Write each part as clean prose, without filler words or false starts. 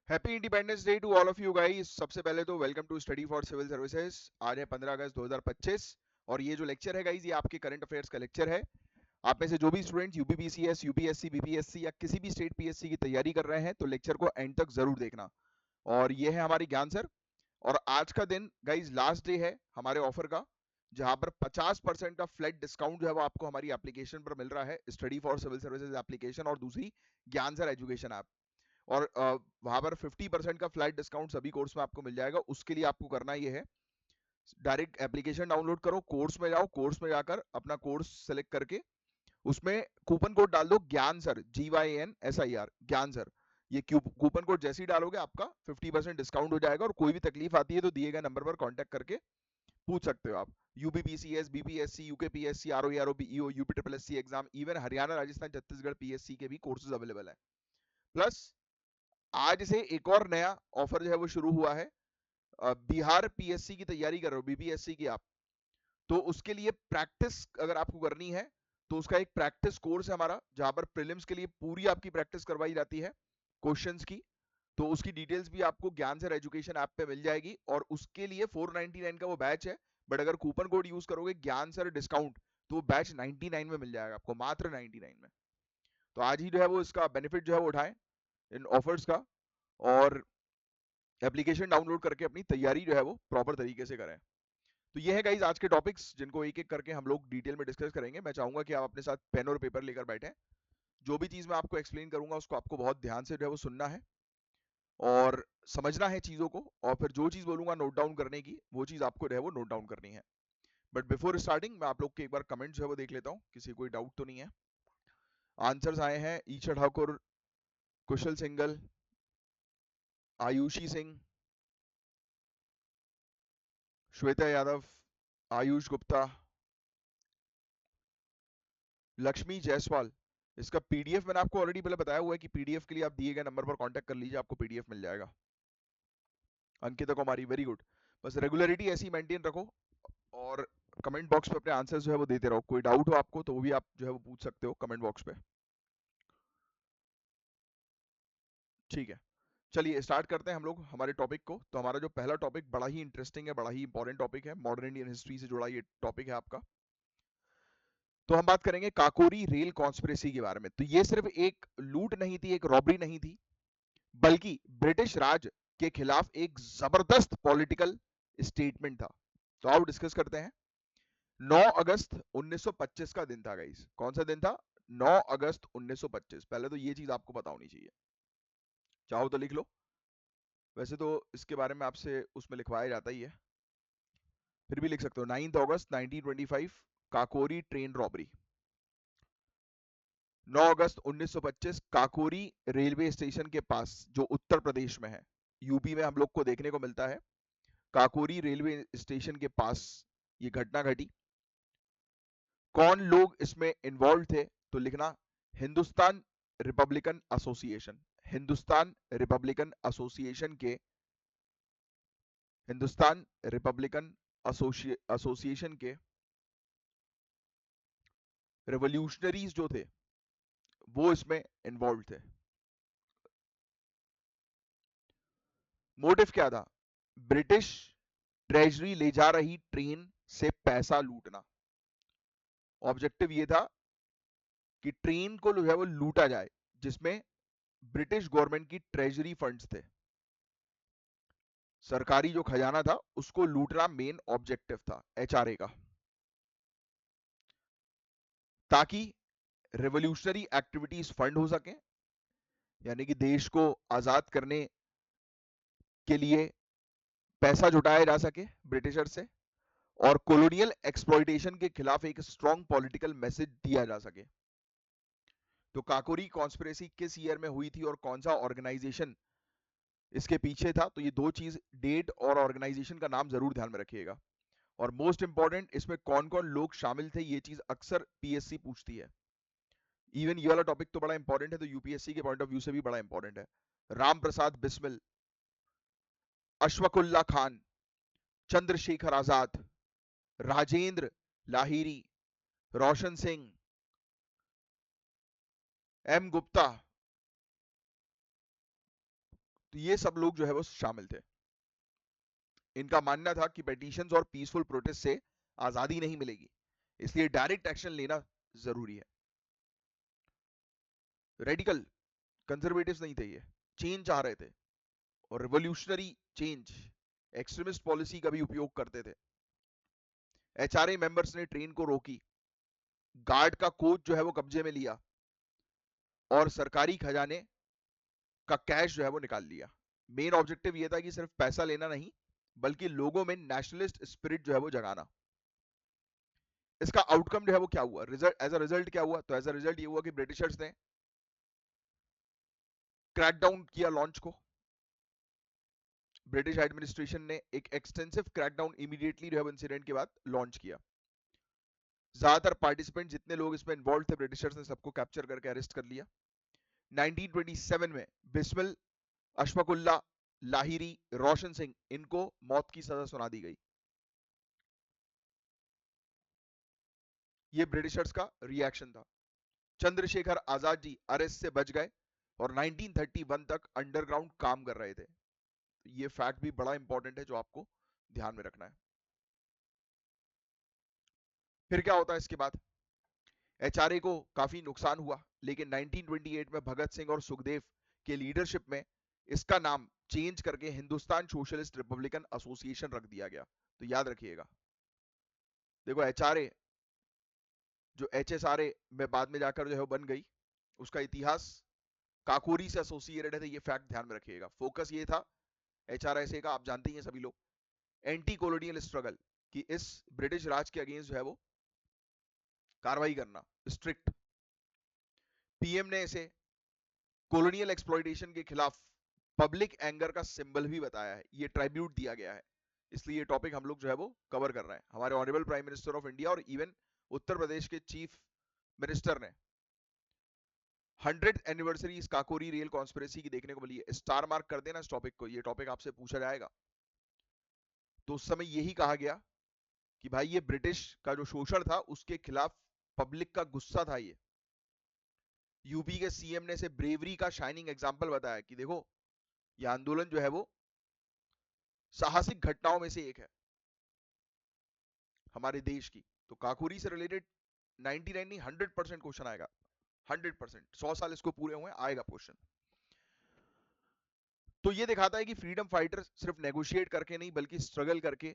Happy Independence Day to all of you guys. सबसे पहले तो welcome to study for civil services. आज है 15 अगस्त 2025 और ये जो लेक्चर है गाइस, ये आपके करंट अफेयर्स का लेक्चर है। आप में से जो भी स्टूडेंट यूपीपीसीएस, यूपीएससी, बीपीएससी या किसी भी स्टेट पीएससी की तैयारी कर रहे हैं तो लेक्चर को एंड तक जरूर देखना। और ये है हमारी ज्ञान सर। और आज का दिन गाइस लास्ट डे है हमारे ऑफर का, जहां पर 50% का फ्लैट डिस्काउंट जो है वो आपको हमारी एप्लीकेशन पर मिल रहा है, study for civil services application और दूसरी ज्ञान सर एजुकेशन ऐप। और वहां पर 50% का फ्लैट डिस्काउंट सभी कोर्स में आपको मिल जाएगा। उसके लिए आपको करना ये है, डायरेक्ट एप्लीकेशन डाउनलोड करो, कोर्स में जाओ, कोर्स में जाकर अपना कोर्स सेलेक्ट करके उसमें कूपन कोड डाल दो ज्ञान सर, GYNSIR, ज्ञान सर। ये कूपन कोड जैसे ही डालोगे आपका 50% डिस्काउंट हो जाएगा। और कोई भी तकलीफ आती है तो दिए गए नंबर पर कांटेक्ट करके पूछ सकते हो आप। UPPCS, BPSC, UKPSC, ROE, ROB, EO, UP triple SC exam, even Haryana, Rajasthan, Chhattisgarh PSC के भी कोर्सेज अवेलेबल है। प्लस आज से एक और नया ऑफर जो है वो शुरू हुआ है। बिहार पीएससी की तैयारी कर रहे हो, बीपीएससी की आप, तो उसके लिए प्रैक्टिस अगर आपको करनी है तो उसका एक प्रैक्टिस कोर्स है हमारा, जहां पर प्रीलिम्स के लिए पूरी आपकी प्रैक्टिस करवाई जाती है क्वेश्चंस की। तो उसकी डिटेल्स भी आपको ज्ञान सर एजुकेशन ऐप पे मिल जाएगी। और उसके लिए 499 का वो बैच है, बट अगर कूपन कोड यूज करोगे ज्ञान सर डिस्काउंट तो वो बैच 99 में मिल जाएगा आपको, मात्र 99 में। तो आज ही जो है वो इसका बेनिफिट जो है वो उठाएं, इन ऑफर्स का। और एप्लीकेशन डाउनलोड करके अपनी तैयारी जो है वो प्रॉपर तरीके से करें। तो ये है गाइज आज के टॉपिक्स, जिनको एक एक करके हम लोग डिटेल में डिस्कस करेंगे। मैं चाहूंगा कि आप अपने साथ पेन और पेपर लेकर बैठें। जो भी चीज मैं आपको एक्सप्लेन करूंगा उसको आपको बहुत ध्यान से जो है वो सुनना है और समझना है चीजों को। और फिर जो चीज बोलूंगा नोट डाउन करने की, वो चीज आपको जो है वो नोट डाउन करनी है। बट बिफोर स्टार्टिंग मैं आप लोग के एक बार कमेंट जो है वो देख लेता हूँ, किसी कोई डाउट तो नहीं है। आंसर्स आए हैं, ईशा ठाकुर, कुशल सिंगल, आयुषी सिंह, श्वेता यादव, आयुष गुप्ता, लक्ष्मी जायसवाल। इसका पीडीएफ मैंने आपको ऑलरेडी पहले बताया हुआ है कि पीडीएफ के लिए आप दिए गए नंबर पर कांटेक्ट कर लीजिए, आपको पीडीएफ मिल जाएगा। अंकिता कुमारी, वेरी गुड। बस रेगुलरिटी ऐसी मेंटेन रखो और कमेंट बॉक्स पे अपने आंसर्स जो है वो देते रहो। कोई डाउट हो आपको तो वो भी आप जो है वो पूछ सकते हो कमेंट बॉक्स पे। ठीक है, चलिए स्टार्ट करते हैं हम लोग हमारे टॉपिक को। तो हमारा जो पहला टॉपिक बड़ा ही इंटरेस्टिंग है, बड़ा ही इंपॉर्टेंट टॉपिक है, मॉडर्न इंडियन हिस्ट्री से जुड़ा ये टॉपिक है आपका। तो हम बात करेंगे काकोरी रेल कॉन्स्पिरेसी के बारे में। तो ये सिर्फ एक लूट नहीं थी, एक रॉबरी नहीं थी, बल्कि ब्रिटिश राज के खिलाफ एक जबरदस्त पॉलिटिकल स्टेटमेंट था। तो आओ डिस्कस करते हैं। 9 अगस्त 1925 का दिन था गाइस। कौन सा दिन था? 9 अगस्त 1925। पहले तो ये चीज आपको पता होनी चाहिए, चाहो तो लिख लो। वैसे तो इसके बारे में आपसे उसमें लिखवाया जाता ही है, फिर भी लिख सकते हो। 9 अगस्त 1925, काकोरी ट्रेन रॉबरी। 9 अगस्त 1925 काकोरी रेलवे स्टेशन के पास, जो उत्तर प्रदेश में है, यूपी में हम लोग को देखने को मिलता है। काकोरी रेलवे स्टेशन के पास ये घटना घटी। कौन लोग इसमें इन्वॉल्व थे? तो लिखना, Hindustan Republican association. Hindustan Republican association के, हिंदुस्तान रिपब्लिकन एसोसिएशन के रेवोल्यूशनरीज जो थे वो इसमें इन्वॉल्व थे। मोटिव क्या था? ब्रिटिश ट्रेजरी ले जा रही ट्रेन से पैसा लूटना। ऑब्जेक्टिव ये था कि ट्रेन को जो है वो लूटा जाए, जिसमें ब्रिटिश गवर्नमेंट की ट्रेजरी फंड्स थे, सरकारी जो खजाना था उसको लूटना मेन ऑब्जेक्टिव था एचआरए का, ताकि रेवोल्यूशनरी एक्टिविटीज फंड हो सके, यानी कि देश को आजाद करने के लिए पैसा जुटाया जा सके ब्रिटिशर से, और कॉलोनियल एक्सप्लॉइटेशन के खिलाफ एक स्ट्रॉन्ग पॉलिटिकल मैसेज दिया जा सके। तो काकोरी कॉन्स्पिरेसी किस ईयर में हुई थी और कौन सा ऑर्गेनाइजेशन इसके पीछे था? तो ये दो चीज, डेट और ऑर्गेनाइजेशन का नाम जरूर ध्यान में रखिएगा। और मोस्ट इंपॉर्टेंट, इसमें कौन कौन लोग शामिल थे, ये चीज अक्सर पीएससी पूछती है। इवन ये वाला टॉपिक तो बड़ा इंपॉर्टेंट है, तो यूपीएससी के पॉइंट ऑफ व्यू से भी बड़ा इंपॉर्टेंट है। राम प्रसाद बिस्मिल, अशफकुल्ला खान, चंद्रशेखर आजाद, राजेंद्र लाहिरी, रोशन सिंह, एम गुप्ता, तो ये सब लोग जो है वो शामिल थे। इनका मानना था कि पेटिशंस और पीसफुल प्रोटेस्ट से आजादी नहीं मिलेगी, इसलिए डायरेक्ट एक्शन लेना जरूरी है। रेडिकल कंजर्वेटिव्स नहीं थे, ये चेंज चाह रहे थे और रिवोल्यूशनरी चेंज, एक्सट्रीमिस्ट पॉलिसी का भी उपयोग करते थे। एचआरए मेंबर्स ने ट्रेन को रोकी, गार्ड का कोच जो है वो कब्जे में लिया और सरकारी खजाने का कैश जो है वो निकाल लिया। मेन ऑब्जेक्टिव ये था कि सिर्फ पैसा लेना नहीं, बल्कि लोगों में नेशनलिस्ट स्पिरिट जो है वो जगाना। इसका आउटकम जो है वो क्या हुआ, रिजल्ट एज अ रिजल्ट क्या हुआ, तो एज अ रिजल्ट ये हुआ कि ब्रिटिशर्स ने क्रैकडाउन किया लॉन्च को। ब्रिटिश एडमिनिस्ट्रेशन ने एक एक्सटेंसिव क्रैकडाउन इमीडिएटली जो है इंसिडेंट के बाद लॉन्च किया। ज्यादातर पार्टिसिपेंट जितने लोग इसमें इन्वॉल्व थे, ब्रिटिशर्स ने सबको कैप्चर करके अरेस्ट कर लिया। 1927 में बिस्मिल, अशफाकुल्ला लाहिरी, रोशन सिंह, इनको मौत की सजा सुना दी गई। ये ब्रिटिशर्स का रिएक्शन था। चंद्रशेखर आजाद जी अरेस्ट से बच गए और 1931 तक अंडरग्राउंड काम कर रहे थे। ये फैक्ट भी बड़ा इंपॉर्टेंट है जो आपको ध्यान में रखना है। फिर क्या होता है इसके बाद, एचआरए को काफी नुकसान हुआ, लेकिन 1928 में भगत सिंह और सुखदेव के लीडरशिप में इसका नाम चेंज करके हिंदुस्तान सोशलिस्ट रिपब्लिकन एसोसिएशन रख दिया गया। तो याद रखिएगा, देखो एचआरए जो एचएसआरए में बाद में जाकर जो है वो बन गई, उसका इतिहास काकोरी से एसोसिएटेड है, ये फैक्ट ध्यान में रखिएगा। फोकस ये था एचआरएसए का, आप जानते ही हैं सभी लोग, एंटी कॉलोनियल स्ट्रगल, कि इस ब्रिटिश राज के अगेंस्ट जो है वो कार्रवाई करना, स्ट्रिक्ट। पीएम ने इसे कॉलोनियल एक्सप्लॉइटेशन के खिलाफ पब्लिक एंगर का सिंबल भी बताया है, ये ट्राइब्यूट दिया गया है। इसलिए ये टॉपिक हम लोग जो है वो कवर कर रहे हैं। हमारे honourable prime minister of India और इवन उत्तर प्रदेश के चीफ मिनिस्टर ने 100th एनिवर्सरी इस काकोरी रेल कॉन्स्पिरेसी की देखने को मिली है। स्टार मार्क कर देना इस टॉपिक को, ये टॉपिक आपसे पूछा जाएगा। तो उस समय यही कहा गया कि भाई ये ब्रिटिश का जो शोषण था उसके खिलाफ पब्लिक का गुस्सा था। ये यूपी के सीएम ने इसे ब्रेवरी का शाइनिंग एग्जांपल बताया कि देखो ये आंदोलन जो है वो साहसिक घटनाओं में से एक है हमारे देश की। तो काकोरी से रिलेटेड 99 नहीं 100% क्वेश्चन आएगा, 100%। 100 साल इसको पूरे हुए आएगा क्वेश्चन। तो ये दिखाता है कि फ्रीडम फाइटर सिर्फ नेगोशिएट करके नहीं, बल्कि स्ट्रगल करके,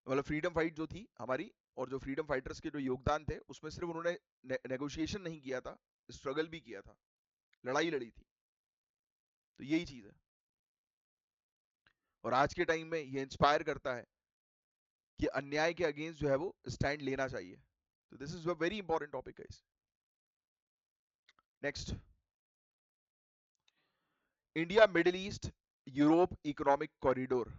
मतलब फ्रीडम फाइट जो थी हमारी और जो फ्रीडम फाइटर्स के जो योगदान थे उसमें सिर्फ उन्होंने नेगोशिएशन नहीं किया था, स्ट्रगल भी किया था, लड़ाई लड़ी थी। तो यही चीज है और आज के टाइम में ये इंस्पायर करता है कि अन्याय के अगेंस्ट जो है वो स्टैंड लेना चाहिए। तो this is a very important topic guys. Next, India middle east Europe economic corridor,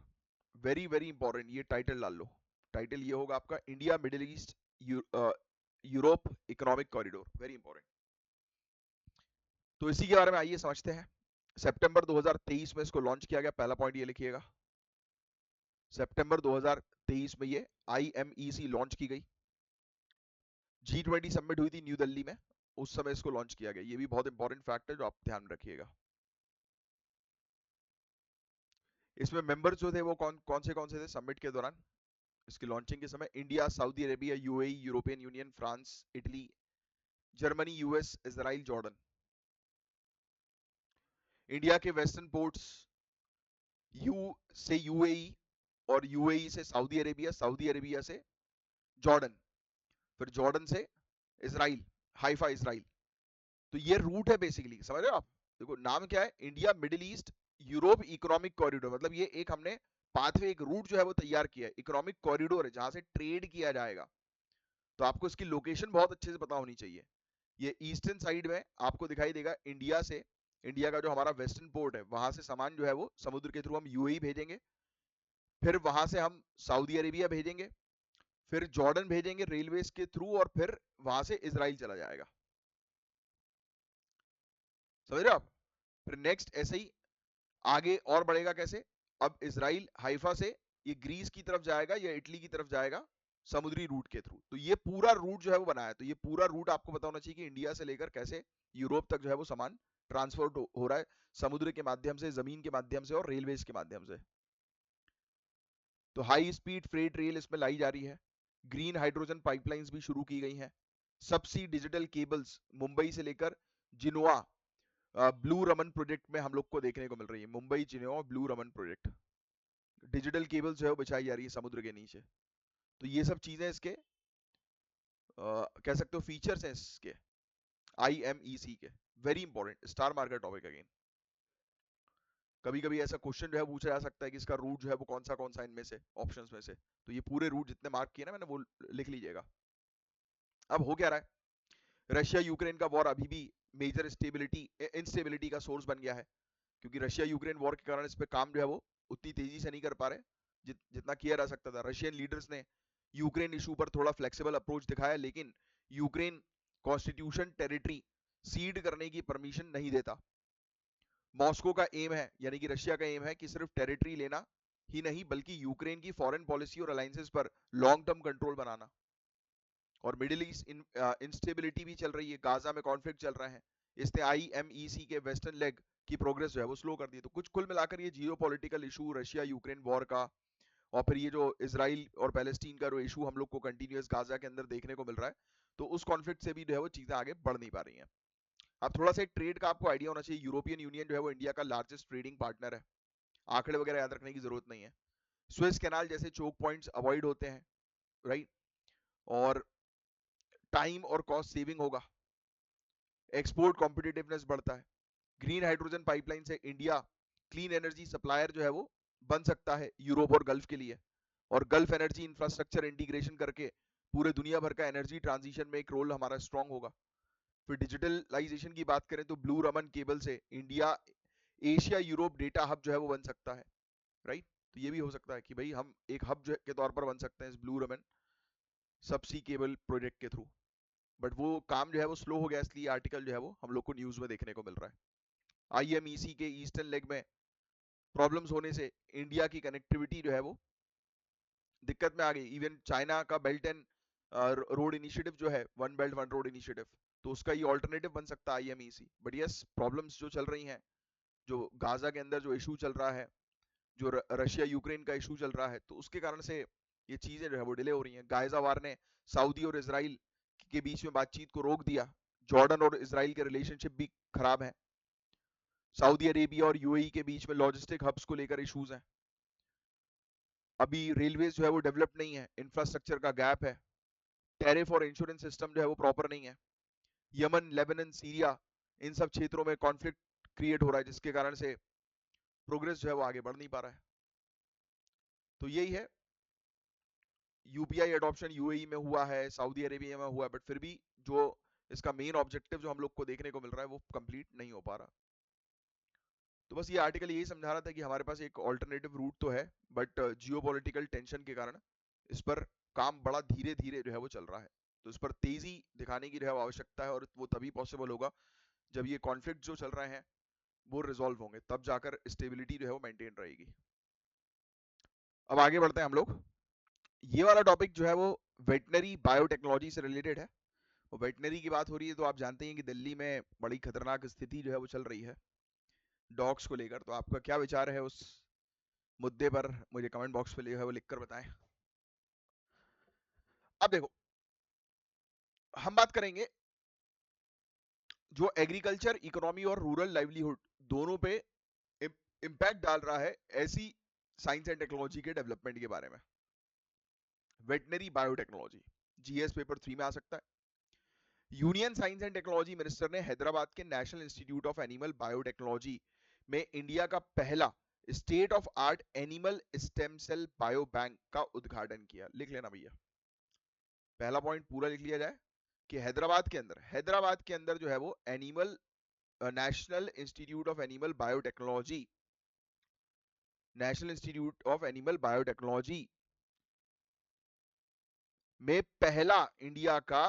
very very important, ये टाइटल डाल लो। टाइटल ये होगा आपका, India middle east Europe economic corridor, very important. तो इसी के बारे में आइए समझते हैं। सितंबर 2023 में इसको लॉन्च किया गया, पहला पॉइंट ये लिखिएगा, सितंबर 2023 में ये IMEC लॉन्च की गई। G20 समिट हुई थी न्यू दिल्ली में, उस समय इसको लॉन्च किया गया। ये भी बहुत इंपॉर्टेंट फैक्ट है जो आप ध्यान में रखिएगा। इसमें मेंबर्स जो थे वो कौन से थे समिट के दौरान, इसकी लॉन्चिंग के समय? India, Saudi Arabia, UAE, European union, France, Italy, Germany, US, Israel, Jordan. India के वेस्टर्न पोर्ट्स यू से यूएई और यूएई से सऊदी अरेबिया, सऊदी अरेबिया से जॉर्डन, फिर जॉर्डन से इजराइल, हाइफा इजराइल। तो ये रूट है बेसिकली, समझ रहे हो आप? देखो नाम क्या है, India middle east Europe economic corridor, मतलब ये एक हमने पाथवे, एक रूट जो है वो तैयार किया है, इकोनॉमिक कॉरिडोर है जहां से ट्रेड किया जाएगा। तो आपको इसकी लोकेशन बहुत अच्छे से पता होनी चाहिए। ये ईस्टर्न साइड में आपको दिखाई देगा, इंडिया से, इंडिया का जो हमारा वेस्टर्न पोर्ट है वहां से सामान जो है वो समुद्र के थ्रू हम यूएई भेजेंगे, फिर वहां से हम सऊदी अरेबिया भेजेंगे, फिर जॉर्डन भेजेंगे रेलवेज के थ्रू, और फिर वहां से इजराइल चला जाएगा। समझ रहे हो आप? फिर नेक्स्ट ऐसे ही आगे और बढ़ेगा कैसे, अब इजराइल हाइफा से ये ग्रीस की तरफ जाएगा या इटली की तरफ जाएगा समुद्री रूट के थ्रू। तो ये पूरा रूट जो है वो बनाया है। तो ये पूरा रूट आपको पता होना चाहिए कि इंडिया से लेकर कैसे यूरोप तक जो है वो सामान ट्रांसपोर्ट हो रहा है समुद्र के माध्यम से, जमीन के माध्यम से और रेलवेज के माध्यम से। तो हाई स्पीड फ्रेट रेल इसमें लाई जा रही है। ग्रीन हाइड्रोजन पाइपलाइंस भी शुरू की गई हैं। सबसी डिजिटल केबल्स मुंबई से लेकर जिनोआ ब्लू रमन प्रोजेक्ट में हम लोग को देखने को मिल रही है। Mumbai Genoa blue Raman project, digital cable जो है वो बिछाई जा रही है समुद्र के नीचे। तो ये सब चीजें इसके कह सकते हो फीचर्स हैं इसके IMEC के। Very important star market topic again. कभी कभी ऐसा क्वेश्चन जो है पूछा जा सकता है कि इसका रूट जो है वो कौन सा इनमें से ऑप्शंस में से। तो ये पूरे रूट जितने मार्क किए ना मैंने वो लिख लीजिएगा। अब हो क्या रहा है, रशिया यूक्रेन का वॉर अभी भी मेजर इंस्टेबिलिटी का सोर्स बन गया है, क्योंकि रशिया यूक्रेन वॉर के कारण इस पे काम जो है वो उतनी तेजी से नहीं कर पा रहे जितना किया जा सकता था। रशियन लीडर्स ने यूक्रेन इशू पर थोड़ा फ्लेक्सिबल अप्रोच दिखाया, लेकिन यूक्रेन कॉन्स्टिट्यूशन टेरिटरी सीड करने की परमिशन नहीं देता। मॉस्को का एम है, यानी कि रशिया का एम है कि सिर्फ टेरिटरी लेना ही नहीं बल्कि यूक्रेन की फॉरेन पॉलिसी और अलायंसेस पर लॉन्ग टर्म कंट्रोल बनाना। और मिडिल ईस्ट इंस्टेबिलिटी भी चल रही है, गाजा में कॉन्फ्लिक्ट चल रहा है, इसने IMEC के वेस्टर्न लेग की प्रोग्रेस जो है वो स्लो कर दी। तो कुछ कुल मिलाकर ये जियो political issue Russia Ukraine war का, और फिर ये जो इसराइल और पैलेस्टीन का जो इशू हम लोग को कंटिन्यूअस गाजा के अंदर देखने को मिल रहा है, तो उस कॉन्फ्लिक्ट से भी जो है वो चीजें आगे बढ़ नहीं पा रही हैं। अब थोड़ा सा एक ट्रेड का आपको आइडिया होना चाहिए। यूरोपियन यूनियन जो है वो इंडिया का लार्जेस्ट ट्रेडिंग पार्टनर है। आंकड़े वगैरह याद रखने की जरूरत नहीं है। स्विस कैनाल जैसे चोक पॉइंट्स अवॉइड होते हैं, राइट, और टाइम और कॉस्ट सेविंग होगा, एक्सपोर्ट कॉम्पिटिटिवनेस बढ़ता है। ग्रीन हाइड्रोजन पाइपलाइन से इंडिया क्लीन एनर्जी सप्लायर जो है वो बन सकता है यूरोप और गल्फ के लिए, और गल्फ एनर्जी इंफ्रास्ट्रक्चर इंटीग्रेशन करके पूरे दुनिया भर का एनर्जी ट्रांजिशन में एक रोल हमारा स्ट्रांग होगा। फिर डिजिटलाइजेशन की बात करें तो ब्लू रमन केबल से India Asia Europe data hub जो है वो बन सकता है, राइट। तो ये भी हो सकता है कि भाई हम एक हब जो के तौर पर बन सकते हैं इस ब्लू रमन सबसी केबल प्रोजेक्ट के थ्रू। बट वो काम जो है वो स्लो हो गया, इसलिए आर्टिकल जो है वो हम लोग को न्यूज में देखने को मिल रहा है। IMEC के ईस्टर्न लेग में प्रॉब्लम्स होने से इंडिया की कनेक्टिविटी जो है वो दिक्कत में आ गई। इवन चाइना का बेल्ट एंड रोड इनिशिएटिव जो है, one belt one road initiative, तो उसका ये ऑल्टरनेटिव बन सकता है IMEC। बट यस, प्रॉब्लम्स जो चल रही हैं, जो गाजा के अंदर जो इशू चल रहा है, जो रशिया यूक्रेन का इशू चल रहा है, तो उसके कारण से ये चीजें जो है वो डिले हो रही हैं। गाजा वार ने सऊदी और इसराइल के बीच में बातचीत को रोक दिया। जॉर्डन और इसराइल के रिलेशनशिप भी खराब है। सऊदी अरेबिया और UAE के बीच में लॉजिस्टिक हब्स को लेकर इश्यूज हैं। अभी रेलवे जो है वो डेवलप नहीं है, इंफ्रास्ट्रक्चर का गैप है। टैरिफ और इंश्योरेंस सिस्टम जो है वो प्रॉपर नहीं है। यमन, लेबनान, सीरिया, इन सब क्षेत्रों में कॉन्फ्लिक्ट क्रिएट हो रहा है, जिसके कारण से प्रोग्रेस जो है वो आगे बढ़ नहीं पा रहा है। तो यही है, UPI एडॉप्शन UAE में हुआ है, सऊदी अरेबिया में हुआ है, बट फिर भी जो इसका मेन ऑब्जेक्टिव जो हम लोग को देखने को मिल रहा है वो कंप्लीट नहीं हो पा रहा। तो बस ये आर्टिकल यही समझा रहा था कि हमारे पास एक ऑल्टरनेटिव रूट तो है, बट जियोपॉलिटिकल टेंशन के कारण इस पर काम बड़ा धीरे धीरे जो है वो चल रहा है। तो इस पर तेजी दिखाने की जो है आवश्यकता है, और वो तभी पॉसिबल होगा जब ये कॉन्फ्लिक्ट जो चल रहे हैं वो रिजॉल्व होंगे, तब जाकर स्टेबिलिटी जो है वो मेंटेन रहेगी। अब आगे बढ़ते हैं हम लोग। ये वाला टॉपिक जो है वो वेटनरी बायोटेक्नोलॉजी से रिलेटेड है। और वेटनरी की बात हो रही है तो आप जानते हैं कि दिल्ली में बड़ी खतरनाक स्थिति जो है वो चल रही है डॉग्स को लेकर। तो आपका क्या विचार है उस मुद्दे पर, मुझे कमेंट बॉक्स पे जो है वो लिखकर बताएं। अब देखो, हम बात करेंगे जो एग्रीकल्चर इकोनॉमी और रूरल लाइवलीहुड दोनों पे इम्पैक्ट डाल रहा है ऐसी साइंस एंड टेक्नोलॉजी के डेवलपमेंट के बारे में। वेटनरी बायोटेक्नोलॉजी GS पेपर 3 में आ सकता है। Union science and technology minister ने हैदराबाद के national institute of animal biotechnology में इंडिया का पहला state of art animal stem cell bio bank का उद्घाटन किया। लिख लेना भैया, पहला पॉइंट पूरा लिख लिया जाए कि हैदराबाद के अंदर जो है वो animal national institute of animal biotechnology में पहला इंडिया का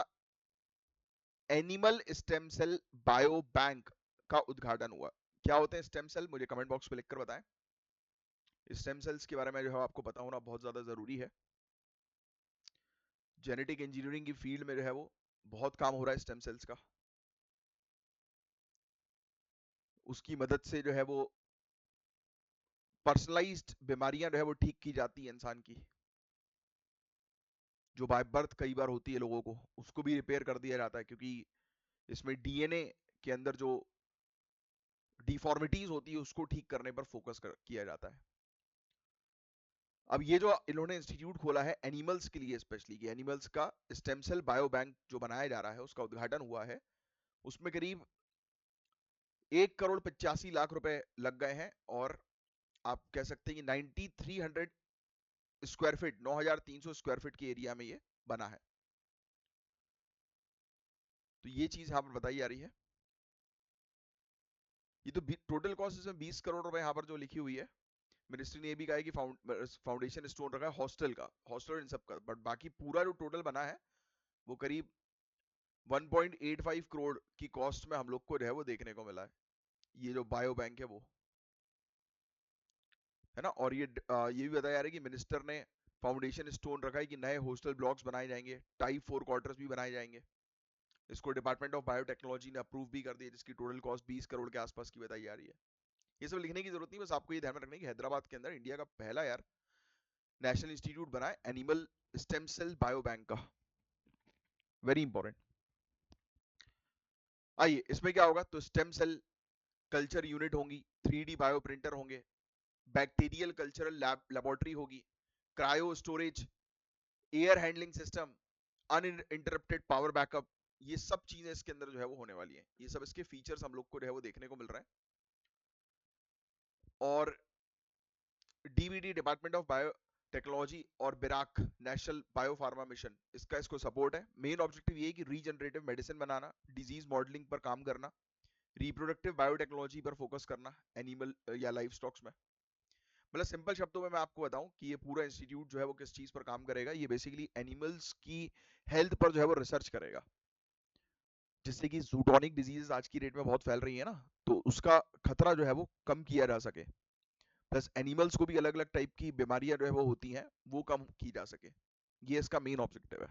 animal stem cell bio bank का उद्घाटन हुआ। क्या होते हैं स्टेम सेल, मुझे कमेंट बॉक्स में लिखकर बताएं। स्टेम सेल्स के बारे में जो है आपको पता होना बहुत ज्यादा जरूरी है। जेनेटिक इंजीनियरिंग की फील्ड में जो है वो बहुत काम हो रहा है स्टेम सेल्स का। उसकी मदद से जो है वो पर्सनलाइज्ड बीमारियां जो है वो ठीक की जाती है इंसान की, जो बाय बर्थ कई बार होती है लोगों को, उसको भी रिपेयर कर दिया जाता है, क्योंकि इसमें डीएनए के अंदर जो डिफॉर्मिटीज होती है उसको ठीक करने पर किया जाता है। अब ये जो इन्होंने इंस्टीट्यूट खोला है एनिमल्स के लिए स्पेशली, कि एनिमल्स का स्टेम सेल बायो बैंक जो बनाया जा रहा है उसका उद्घाटन हुआ है, उसमें करीब 1,85 करोड़ रुपए लग गए हैं, और आप कह सकते हैं कि 9300 स्क्वायर फीट, 9300 स्क्वायर फीट की एरिया में ये बना है। तो ये चीज यहाँ पर बताई जा रही है। ये तो टोटल कॉस्ट इसमें 20 करोड़ रुपए यहाँ पर जो लिखी हुई है, मिनिस्ट्री ने ये भी कहा है कि फाउंडेशन स्टोन रखा है हॉस्टल का, हॉस्टल इन सब का, बट बाकी पूरा जो टोटल बना है वो करीब 1.85 करोड़ की कॉस्ट में हम लोग को जो है वो देखने को मिला है, ये जो बायो बैंक है वो, है ना। और ये भी बताया जा रहा है कि मिनिस्टर ने फाउंडेशन स्टोन रखा है कि नए हॉस्टल ब्लॉक्स बनाए जाएंगे, टाइप 4 क्वार्टर्स भी बनाए जाएंगे। इसको डिपार्टमेंट ऑफ बायोटेक्नोलॉजी ने अप्रूव भी कर दिया, जिसकी टोटल कॉस्ट 20 करोड़ के आसपास की बताई जा रही है। ये सब लिखने की जरूरत नहीं, बस आपको ये ध्यान में रखना है कि हैदराबाद के अंदर इंडिया का पहला यार नेशनल इंस्टीट्यूट बना है animal stem cell bio bank का, वेरी इंपॉर्टेंट। आइए इसमें क्या होगा, तो स्टेम सेल कल्चर यूनिट होंगी, 3D बायो प्रिंटर होंगे, बैक्टीरियल कल्चरल लेबोरेटरी होगी, cryo storage, air handling system, uninterrupted power backup, ये सब चीजें इसके अंदर जो है वो होने वाली हैं। ये सब इसके फीचर्स हम लोग को जो है वो देखने को मिल रहे हैं। और DBT department of bio technology और BIRAC national bio pharma mission, इसको सपोर्ट है। मेन ऑब्जेक्टिव ये है कि रीजनरेटिव मेडिसिन बनाना, डिजीज मॉडलिंग पर काम करना, रिप्रोडक्टिव बायोटेक्नोलॉजी पर फोकस करना एनिमल या लाइफ स्टॉक्स में। मतलब सिंपल शब्दों में मैं आपको बताऊं कि ये पूरा इंस्टीट्यूट जो है वो किस चीज पर काम करेगा, ये बेसिकली एनिमल्स की हेल्थ पर जो है वो रिसर्च करेगा, जिससे कि जूटोनिक डिजीज आज की डेट में बहुत फैल रही है ना, तो उसका खतरा जो है वो कम किया जा सके, प्लस एनिमल्स को भी अलग अलग टाइप की बीमारियां जो है वो होती हैं वो कम की जा सके, ये इसका मेन ऑब्जेक्टिव है।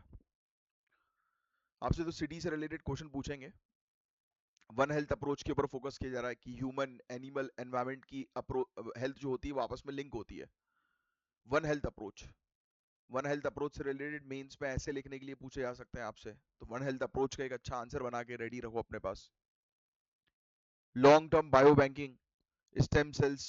आपसे तो सिटी से रिलेटेड क्वेश्चन पूछेंगे। वन हेल्थ अप्रोच के ऊपर फोकस किया जा रहा है कि ह्यूमन एनिमल एनवायरमेंट की हेल्थ जो होती है वो आपस में लिंक होती है। One health approach, one health approach से रिलेटेड मेंस में ऐसे लिखने के लिए पूछे जा सकते हैं आपसे, तो वन हेल्थ अप्रोच का एक अच्छा आंसर बना के रेडी रखो अपने पास। Long term bio banking, stem cells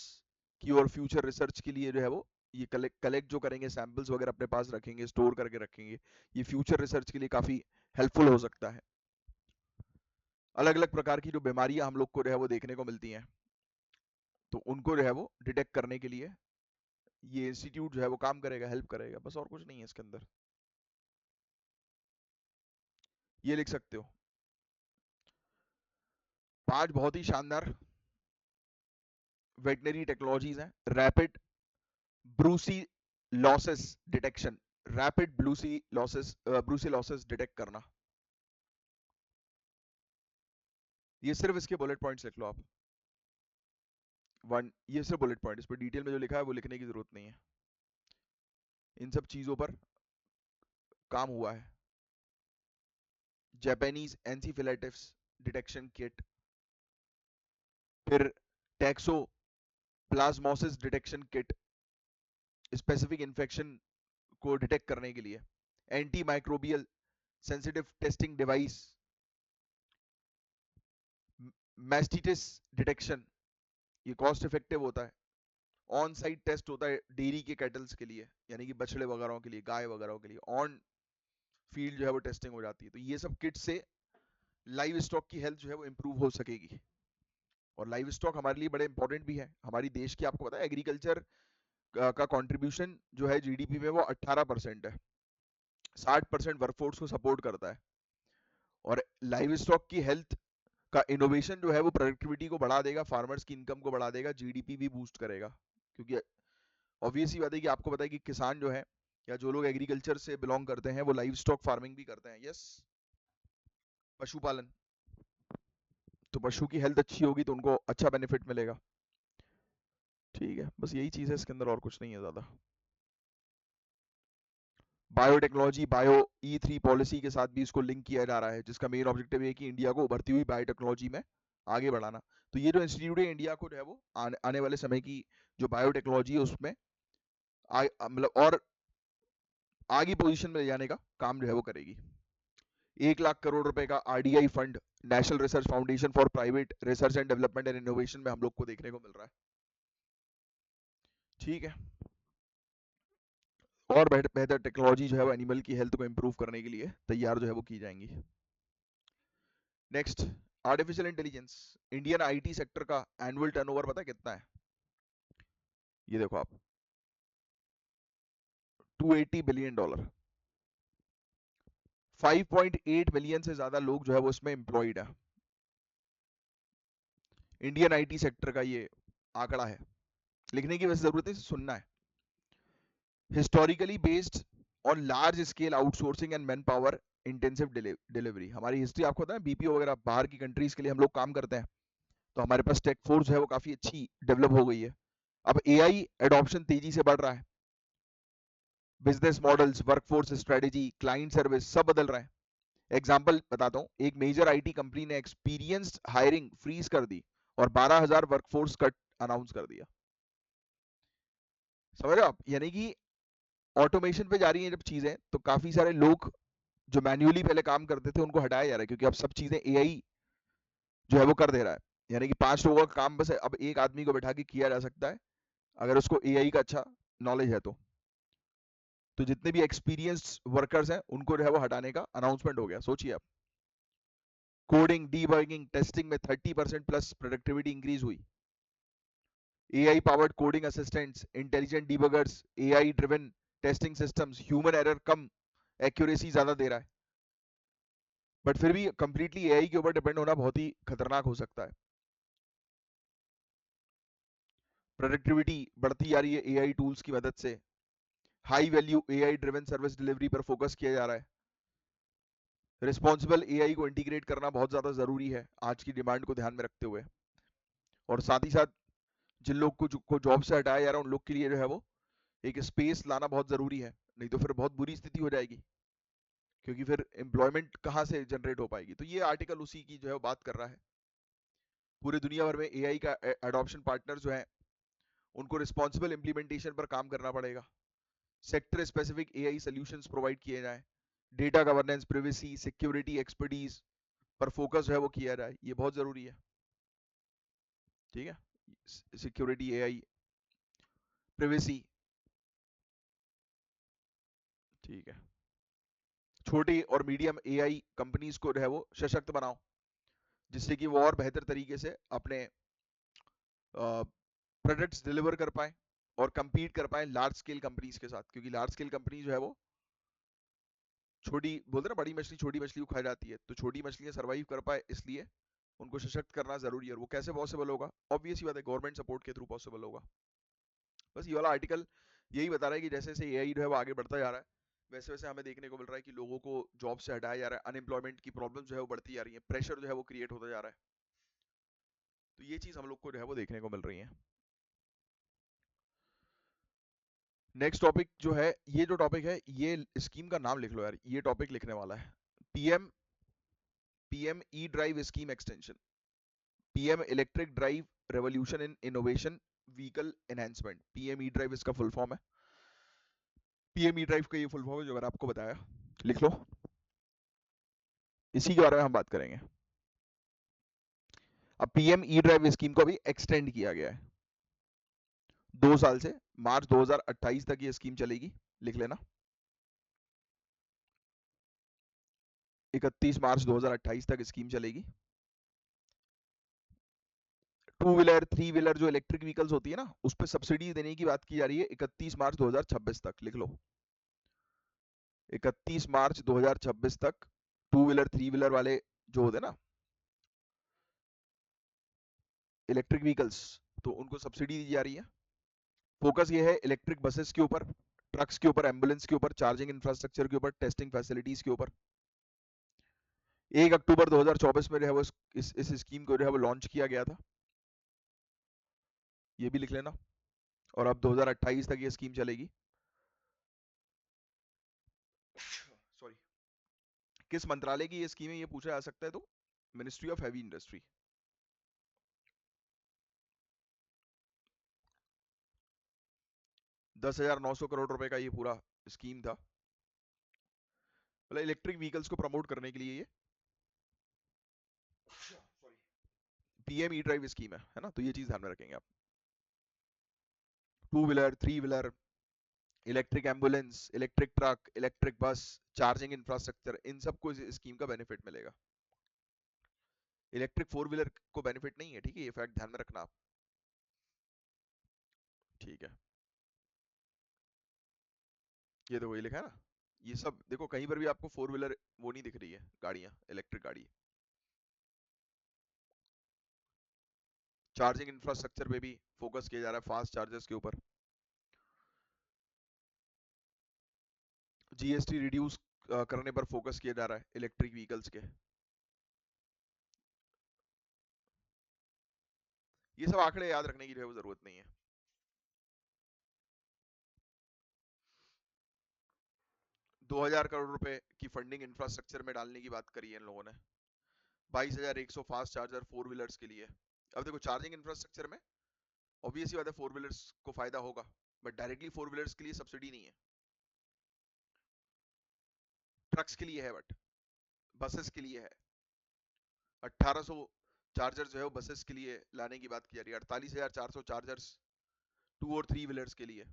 की और फ्यूचर रिसर्च के लिए जो है वो ये कलेक्ट जो करेंगे सैंपल्स वगैरह अपने पास रखेंगे, स्टोर करके रखेंगे, ये फ्यूचर रिसर्च के लिए काफी हेल्पफुल हो सकता है। अलग अलग प्रकार की जो बीमारियां हम लोग को जो है वो देखने को मिलती हैं, तो उनको जो है वो डिटेक्ट करने के लिए ये इंस्टीट्यूट जो है वो काम करेगा, हेल्प करेगा, बस और कुछ नहीं है इसके अंदर। ये लिख सकते हो, 5 बहुत ही शानदार वेटनरी टेक्नोलॉजीज हैं। Rapid Brucie losses detection, rapid Brucie losses detect करना, ये सिर्फ इसके बुलेट पॉइंट्स लिख लो आप। वन, ये सिर्फ बुलेट पॉइंट, इस पर डिटेल में जो लिखा है वो लिखने की जरूरत नहीं है। इन सब चीजों पर काम हुआ है। जापानीज एंसीफिलाइटिस डिटेक्शन किट, फिर toxoplasmosis detection kit, specific infection को डिटेक्ट करने के लिए, anti microbial sensitive testing device, mastitis detection, ये कॉस्ट इफेक्टिव होता है। ऑन साइट टेस्ट होता है डेयरी के कैटल्स के लिए, यानी कि बछड़े वगैरह के लिए, गाय वगैरह के लिए ऑन फील्ड जो है वो टेस्टिंग हो जाती है। तो ये सब किट से लाइव स्टॉक की हेल्थ जो है वो इंप्रूव हो सकेगी। और लाइव स्टॉक हमारे लिए बड़े इंपॉर्टेंट भी है, हमारी देश की आपको पता है एग्रीकल्चर का कंट्रीब्यूशन जो है जीडीपी में वो 18% है, 60% वर्कफोर्स को सपोर्ट करता है। और लाइव स्टॉक की हेल्थ का इनोवेशन जो है वो प्रोडक्टिविटी को बढ़ा देगा, फार्मर्स की इनकम को बढ़ा देगा, जीडीपी भी बूस्ट करेगा। क्योंकि ऑब्वियस ही बात है कि आपको पता है कि किसान जो है या जो लोग एग्रीकल्चर से बिलोंग करते हैं वो लाइव स्टॉक फार्मिंग भी करते हैं, यस, पशुपालन। तो पशु की हेल्थ अच्छी होगी तो उनको अच्छा बेनिफिट मिलेगा। ठीक है, बस यही चीज है इसके अंदर, और कुछ नहीं है ज्यादा। बायोटेक्नोलॉजी बायो E3 पॉलिसी के साथ भी इसको लिंक किया जा रहा है, जिसका मेन ऑब्जेक्टिव है कि इंडिया को उभरती हुई बायोटेक्नोलॉजी में आगे बढ़ाना। तो ये जो इंस्टीट्यूट है इंडिया को जो है वो आने वाले समय की जो बायोटेक्नोलॉजी है उसमें मतलब और आगे पोजीशन में ले जाने का काम जो है वो करेगी। 1 लाख करोड़ रुपए का RDI fund, national research foundation for private research and development and innovation में हम लोग को देखने को मिल रहा है। ठीक है, और बेहतर टेक्नोलॉजी जो है वो एनिमल की हेल्थ को इंप्रूव करने के लिए तैयार जो है वो की जाएंगी। Next, artificial intelligence. Indian IT sector का एनुअल टर्नओवर पता है कितना है? ये देखो आप, $280 बिलियन। 5.8 मिलियन से ज्यादा लोग जो है वो इसमें एम्प्लॉयड है। इंडियन आईटी सेक्टर का ये आंकड़ा है, लिखने की वैसे जरूरत है, सुनना है। Historically based on large scale outsourcing and man power intensive delivery. हमारी हिस्ट्री आपको पता है, बीपीओ वगैरह बाहर की कंट्रीज के लिए हम लोग काम करते हैं, तो हमारे पास टेक फोर्स है वो काफी अच्छी डेवलप हो गई है। अब एआई एडॉप्शन तेजी से बढ़ रहा है, business models, workforce strategy, client service सब बदल रहा है। एग्जांपल बताता हूँ, एक मेजर आईटी कंपनी ने एक्सपीरियंस्ड हायरिंग फ्रीज कर दी और 12,000 वर्कफोर्स कट अनाउंस कर दिया। समझ रहे हो आप? यानी कि ऑटोमेशन पे जा रही हैं जब चीजें, तो काफी सारे लोग जो मैन्युअली पहले काम करते थे उनको हटाया जा रहा है, क्योंकि अब सब चीजें एआई जो है वो कर दे रहा है। यानी कि 5 लोगों का काम बस अब एक आदमी को बैठा के किया जा सकता है, अगर उसको एआई का अच्छा नॉलेज है तो जितने भी एक्सपीरियंस्ड वर्कर्स हैं उनको जो है वो हटाने का अनाउंसमेंट हो गया। सोचिए आप, कोडिंग, डीबगिंग, टेस्टिंग में 30% प्लस प्रोडक्टिविटी इंक्रीज हुई। AI powered coding assistants, intelligent debuggers, AI driven testing systems, human error कम, एक्यूरेसी ज्यादा दे रहा है। बट फिर भी कंप्लीटली एआई के ऊपर डिपेंड होना बहुत ही खतरनाक हो सकता है। प्रोडक्टिविटी बढ़ती जा रही है एआई टूल्स की मदद से। High value AI driven service delivery पर फोकस किया जा रहा है। रिस्पॉन्सिबल एआई को इंटीग्रेट करना बहुत ज्यादा जरूरी है आज की डिमांड को ध्यान में रखते हुए। और साथ ही साथ जिन लोग को जॉब से हटाया जा रहा है उन लोग के लिए जो है वो एक स्पेस लाना बहुत जरूरी है, नहीं तो फिर बहुत बुरी स्थिति हो जाएगी, क्योंकि फिर एम्प्लॉयमेंट कहाँ से जनरेट हो पाएगी। तो ये आर्टिकल उसी की जो है बात कर रहा है। पूरे दुनिया भर में एआई का एडॉप्शन पार्टनर जो है उनको रिस्पॉन्सिबल इंप्लीमेंटेशन पर काम करना पड़ेगा। Sector specific AI solutions provide किए जाएं। Data governance, privacy, security expertise पर फोकस जो है वो किया जाए, ये बहुत जरूरी है। ठीक है, सिक्योरिटी, एआई, प्रिवेसी। ठीक है, छोटी और मीडियम एआई कंपनीज को जो है वो सशक्त बनाओ, जिससे कि वो और बेहतर तरीके से अपने प्रोडक्ट्स डिलीवर कर पाए और compete कर पाए लार्ज स्केल कंपनीज के साथ, क्योंकि लार्ज स्केल कंपनी जो है वो छोटी, बोलते ना बड़ी मछली छोटी मछली को खा जाती है, तो छोटी मछलियां सर्वाइव कर पाए इसलिए उनको सशक्त करना जरूरी है। और वो कैसे पॉसिबल होगा? ऑब्वियस ही बात है, गवर्नमेंट सपोर्ट के थ्रू पॉसिबल होगा। बस ये वाला आर्टिकल यही बता रहा है कि जैसे जैसे एआई जो है वो आगे बढ़ता जा रहा है, वैसे वैसे हमें देखने को मिल रहा है कि लोगों को जॉब से हटाया जा रहा है, अनएम्प्लॉयमेंट की प्रॉब्लम जो है वो बढ़ती जा रही है, प्रेशर जो है वो क्रिएट होता जा रहा है। तो ये चीज हम लोग को जो है वो देखने को मिल रही है। नेक्स्ट टॉपिक जो है, ये जो टॉपिक है ये स्कीम का नाम लिख लो यार, ये टॉपिक लिखने वाला है। PM PM E drive scheme extension, PM electric drive revolution in innovation vehicle enhancement. PM E drive इसका फुल फॉर्म है। पीएम ई ड्राइव का ये फुल फॉर्म है जो मैंने आपको बताया, लिख लो। इसी के बारे में हम बात करेंगे। अब पीएम ई ड्राइव स्कीम को अभी एक्सटेंड किया गया है 2 साल से, मार्च 2028 तक ये स्कीम चलेगी, लिख लेना। 31 मार्च 2028 तक स्कीम चलेगी। टू व्हीलर, थ्री व्हीलर जो इलेक्ट्रिक व्हीकल्स होती है ना, उस पर सब्सिडी देने की बात की जा रही है 31 मार्च 2026 तक, लिख लो। 31 मार्च 2026 तक टू व्हीलर, थ्री व्हीलर वाले जो होते हैं ना इलेक्ट्रिक व्हीकल्स, तो उनको सब्सिडी दी जा रही है। फोकस ये है इलेक्ट्रिक बसेस के ऊपर, ट्रक्स के ऊपर, एम्बुलेंस के ऊपर, चार्जिंग इंफ्रास्ट्रक्चर के ऊपर, टेस्टिंग फैसिलिटीज के ऊपर। 1 अक्टूबर 2024 में जो है वो इस स्कीम को जो है वो लॉन्च किया गया था, ये भी लिख लेना। और अब 2028 तक ये स्कीम चलेगी। सॉरी, किस मंत्रालय की ये स्कीम है ये पूछा जा सकता है, तो ministry of heavy industry. 10,900 crore रुपए का ये पूरा स्कीम था, मतलब इलेक्ट्रिक व्हीकल्स को प्रमोट करने के लिए ये पीएम ई ड्राइव स्कीम है ना। तो ये चीज ध्यान में रखेंगे आप। 2 wheeler, 3 wheeler, electric ambulance, electric truck, electric bus, charging infrastructure, इन सबको इस स्कीम का बेनिफिट मिलेगा। इलेक्ट्रिक 4 व्हीलर को बेनिफिट नहीं है, ठीक है, ये फैक्ट ध्यान में रखना आप। ठीक है, ये देखो ये लिखा है ना, ये सब देखो कहीं पर भी आपको 4 व्हीलर वो नहीं दिख रही है गाड़ियां, इलेक्ट्रिक गाड़ी। चार्जिंग इंफ्रास्ट्रक्चर पे भी फोकस किया जा रहा है, फास्ट चार्जर्स के ऊपर। जीएसटी रिड्यूस करने पर फोकस किया जा रहा है इलेक्ट्रिक व्हीकल्स के। ये सब आंकड़े याद रखने की जो है वो जरूरत नहीं है। 2,000 करोड़ रुपए की फंडिंग इंफ्रास्ट्रक्चर में डालने की बात करी है इन लोगों ने। 22,100 फास्ट चार्जर 4 व्हीलर्स के लिए। अब देखो चार्जिंग इंफ्रास्ट्रक्चर में ऑब्वियसली बात है 4 व्हीलर्स को फायदा होगा, बट डायरेक्टली 4 व्हीलर्स के लिए सब्सिडी नहीं है, ट्रक्स के लिए है, बट बसेस के लिए है। 1800 चार्जर जो है वो बसेस के लिए लाने की बात की जा रही है। 48,400 चार्जर्स 2 और 3 व्हीलर्स के लिए।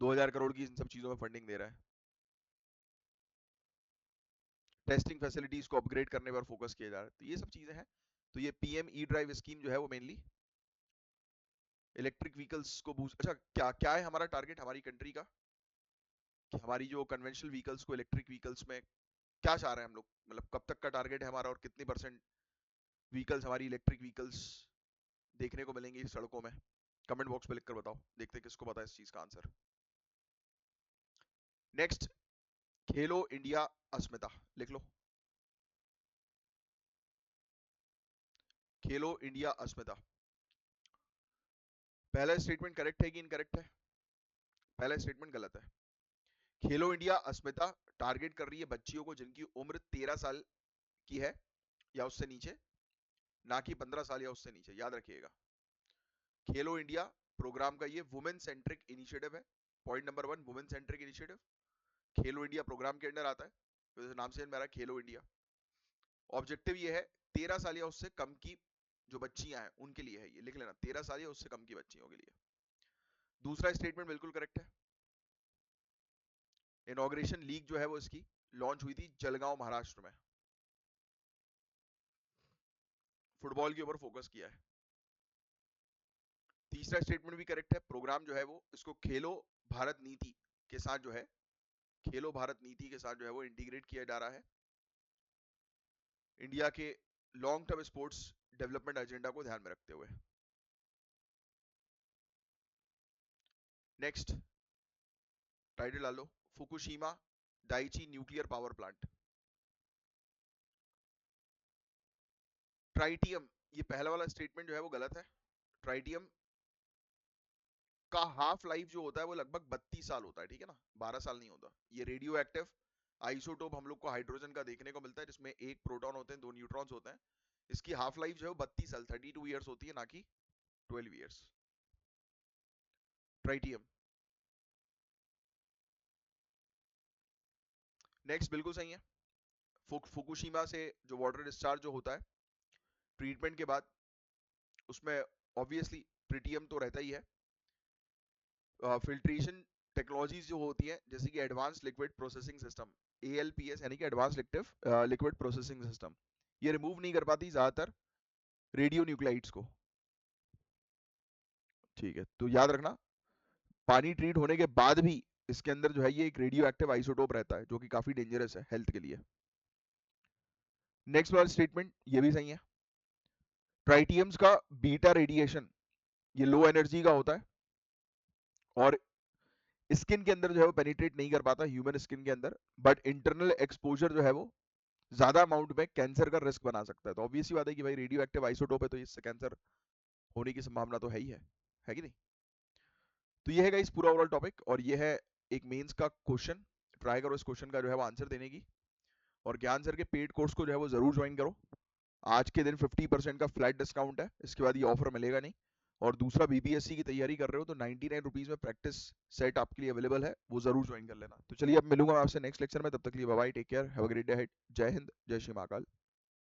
2,000 करोड़ की इन सब चीजों में फंडिंग दे रहा है। टेस्टिंग फैसिलिटीज को अपग्रेड करने पर फोकस किया जा रहा है। तो ये सब चीजें हैं। तो ये पीएम ई ड्राइव स्कीम जो है वो मेनली इलेक्ट्रिक व्हीकल्स को बूस्ट। अच्छा, क्या क्या है हमारा टारगेट हमारी कंट्री का, कि हमारी जो कन्वेंशनल व्हीकल्स को इलेक्ट्रिक व्हीकल्स में क्या चाह रहे हैं हम लोग, मतलब कब तक का टारगेट है हमारा, और कितनी परसेंट व्हीकल्स हमारी इलेक्ट्रिक व्हीकल्स देखने को मिलेंगी सड़कों में। कमेंट बॉक्स में लिखकर बताओ, देखते हैं किसको पता है इस चीज का आंसर। नेक्स्ट, खेलो इंडिया अस्मिता, लिख लो, खेलो इंडिया अस्मिता। पहला स्टेटमेंट करेक्ट है कि इनकरेक्ट है? पहला स्टेटमेंट गलत है। खेलो इंडिया अस्मिता टारगेट कर रही है बच्चियों को जिनकी उम्र 13 साल की है या उससे नीचे, ना कि 15 साल या उससे नीचे, याद रखिएगा। खेलो इंडिया प्रोग्राम का ये वुमेन सेंट्रिक इनिशिएटिव है। Point number 1, women centric initiative खेलो इंडिया प्रोग्राम के अंडर आता है, तो नाम से मेरा खेलो इंडिया। ऑब्जेक्टिव ये है 13 साल या उससे कम की जो बच्चियां हैं उनके लिए है, ये लिख लेना, 13 साल या उससे कम की बच्चियों के लिए। दूसरा स्टेटमेंट बिल्कुल करेक्ट है। इनॉग्रेशन लीग जो है वो इसकी लॉन्च हुई थी जलगांव महाराष्ट्र में। फुटबॉल के ऊपर फोकस किया है। तीसरा स्टेटमेंट भी करेक्ट है। प्रोग्राम जो है वो इसको खेलो भारत नीति के साथ जो है, खेलो भारत नीति के साथ जो है वो इंटीग्रेट किया जा रहा है, इंडिया के long term sports development agenda को ध्यान में रखते हुए। नेक्स्ट टाइटल डालो, Fukushima Daiichi nuclear power plant. Tritium, ये पहला वाला स्टेटमेंट जो है वो गलत है। ट्राइटियम का हाफ लाइफ जो होता है वो लगभग 32 साल होता है, ठीक है ना, 12 साल नहीं होता। ये रेडियो एक्टिव आइसोटोप हम लोग को हाइड्रोजन का देखने को मिलता है, जिसमें एक प्रोटॉन होते हैं 2 न्यूट्रॉन्स होते हैं। इसकी हाफ लाइफ जो है 32 साल 32 ईयर्स होती है, ना कि 12 ईयर्स। ट्राइटियम। नेक्स्ट बिल्कुल सही है। फुकुशिमा से जो वाटर डिस्चार्ज जो होता है ट्रीटमेंट के बाद, उसमें ऑब्वियसली ट्रिटियम तो रहता ही है। फिल्ट्रेशन टेक्नोलॉजीज जो होती हैं जैसे कि advance liquid processing system, ALPS यानी कि एडवांस लिक्विड प्रोसेसिंग सिस्टम, ये रिमूव नहीं कर पाती ज्यादातर रेडियो न्यूक्लाइड्स को। ठीक है, तो याद रखना, पानी ट्रीट होने के बाद भी इसके अंदर जो है ये एक रेडियो एक्टिव आइसोटोप रहता है, जो कि काफी डेंजरस है हेल्थ के लिए। नेक्स्ट वाला स्टेटमेंट ये भी सही है। ट्राइटियम्स का बीटा रेडिएशन ये लो एनर्जी का होता है, और स्किन के अंदर जो है वो पेनिट्रेट नहीं कर पाता ह्यूमन स्किन के अंदर, बट इंटरनल एक्सपोजर जो है वो ज्यादा अमाउंट में कैंसर का रिस्क बना सकता है। तो ऑब्वियसली बात है कि भाई रेडियो एक्टिव आइसोटोप है, तो इससे कैंसर होने की संभावना तो है कि नहीं। तो ये है गाइस पूरा ओवरऑल टॉपिक, और ये है एक मेंस का क्वेश्चन। ट्राई करो इस क्वेश्चन का जो है वो आंसर देने की, और ज्ञान सर के पेड कोर्स को जो है वो जरूर ज्वाइन करो। आज के दिन 50% का फ्लैट डिस्काउंट है, इसके बाद ये ऑफर मिलेगा नहीं। और दूसरा बीपीएससी की तैयारी कर रहे हो तो 99 रुपीज़ में प्रैक्टिस सेट आपके लिए अवेलेबल है, वो ज़रूर ज्वाइन कर लेना। तो चलिए अब मिलूंगा आपसे नेक्स्ट लेक्चर में, तब तक के लिए bye bye, take care, have a great day ahead. जय हिंद, जय श्री महाकाल।